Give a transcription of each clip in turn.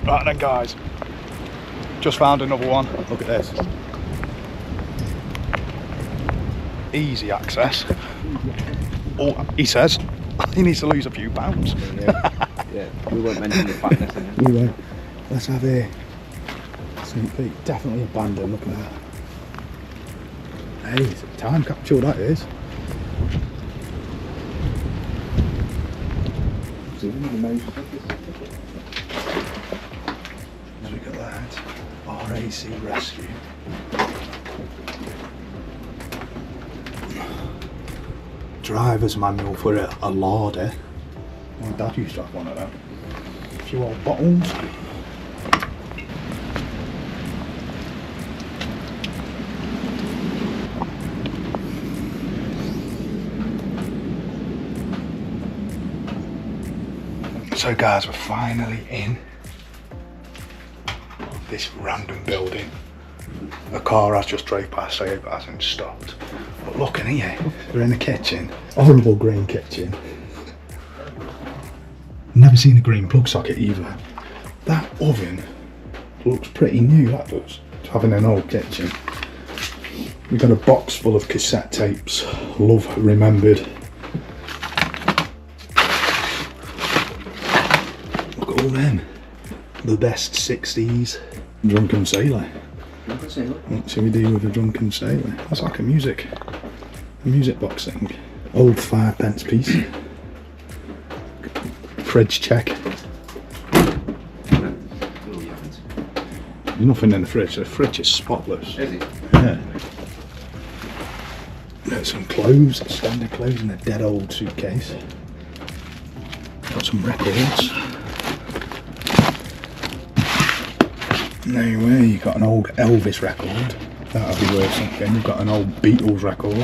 Right then guys, just found another one. Look at this. Easy access. Oh, he says he needs to lose a few pounds. Yeah, we won't mention the fatness in it. We won't. Let's have a St. Pete. Definitely abandoned, look at that. Hey, it's a time capsule that is. Look at that. RAC Rescue. Driver's manual for a larder. My dad used to have one of them. A few old bottles. So guys, we're finally in this random building. A car has just drove past, so it hasn't stopped. But look in here, we're in the kitchen. Horrible green kitchen. Never seen a green plug socket either. That oven looks pretty new, that does. Having an old kitchen. We've got a box full of cassette tapes. Love remembered. Look at all them. The best 60s. Drunken Sailor. What shall we do with a Drunken Sailor? That's like a music box thing. Old 5p piece. Fridge check. There's nothing in the fridge. The fridge is spotless. Is it? Yeah. Got some clothes, standard clothes in a dead old suitcase. Got some records. No way, you got an old Elvis record. That'll be worth something. You've got an old Beatles record.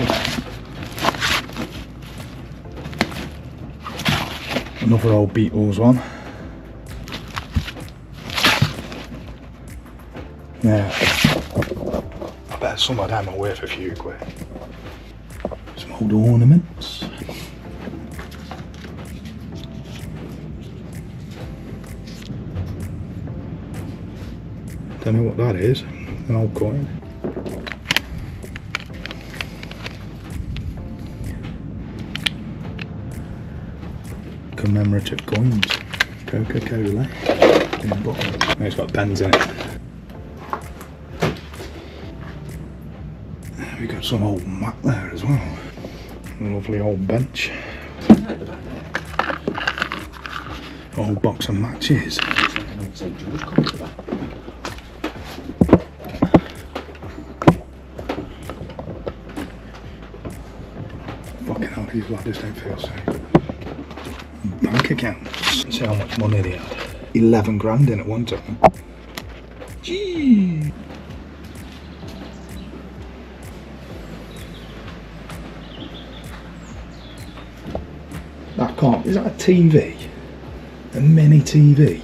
Another old Beatles one. Yeah. I bet some of them are worth a few quid. Some old ornaments. Don't know what that is. An old coin. Commemorative coins. Coca-Cola. In the bottom. Oh, it's got pens in it. We've got some old mat there as well. A lovely old bench. Old box of matches. Fucking hell, these ladders don't feel safe. Bank accounts. Let's see how much money they had. 11 grand in at one time. Gee. That can't. Is that a TV? A mini TV?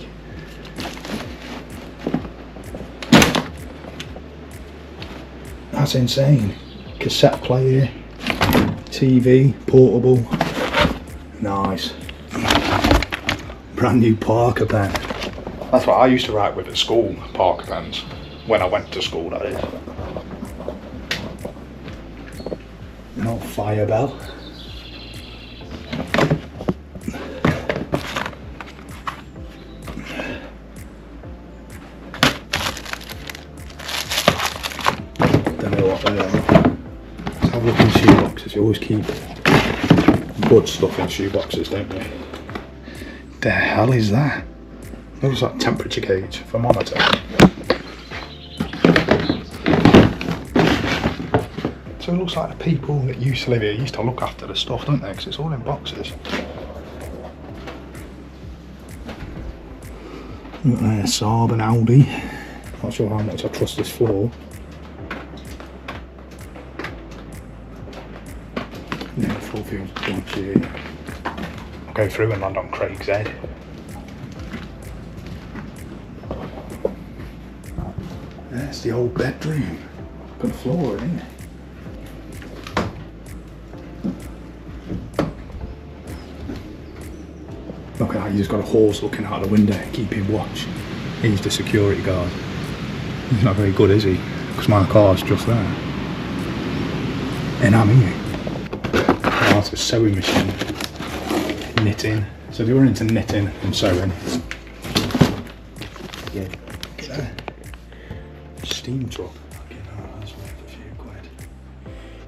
That's insane. Cassette player, TV, portable. Nice. Brand new Parker pen. That's what I used to write with at school, Parker pens. When I went to school, that is. An old fire bell. Don't know what they are. Let's have a look in shoeboxes. You always keep good stuff in shoeboxes, don't you? The hell is that? Looks like temperature gauge, thermometer. So it looks like the people that used to live here used to look after the stuff, don't they? Because it's all in boxes. Look there, Saab and Audi. Not sure how much I trust this floor. Yeah, full field bunch here. I'll go through and land on Craig's Head. There's the old bedroom. Got a floor in it. Look at that, you just got a horse looking out the window, keeping watch. He's the security guard. He's not very good, is he? Because my car's just there. And I'm here. Oh, it's a sewing machine. Knitting. So they were into knitting and sewing. Yeah. Look at that. Steam truck. Fucking hell, that's worth a few quid.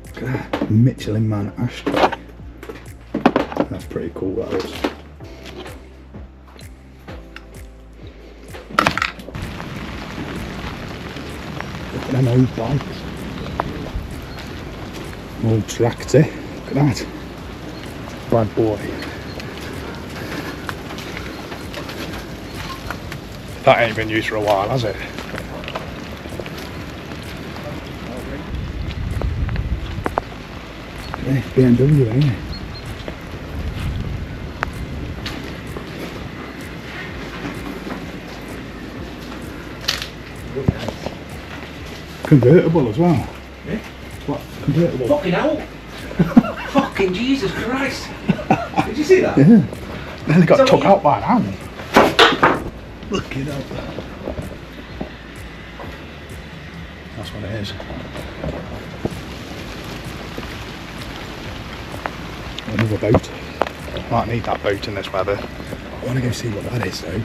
Look at that. Michelin Man ashtray. That's pretty cool, that is. Look at them old bikes. Old tractor. Look at that. Bad boy. That ain't been used for a while, has it? Yeah, BMW, ain't it? Convertible as well. Yeah. What? Convertible? Fucking hell! Fucking Jesus Christ! Did you see that? Yeah. Nearly got So took you- out by an hand. Look it up. That's what it is. Another boat. Might need that boat in this weather. I want to go see what that is though.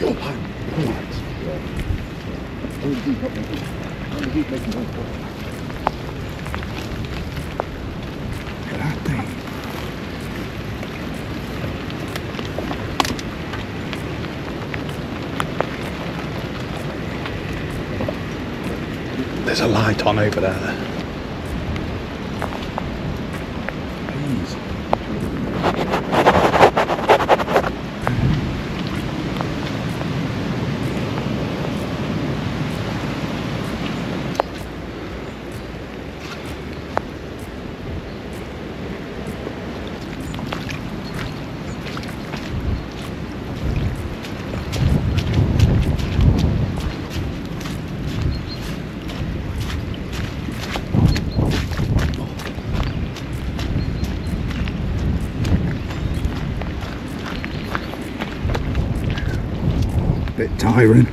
Your pipe. Look at that thing. There's a light on over there. Please. Bit tiring.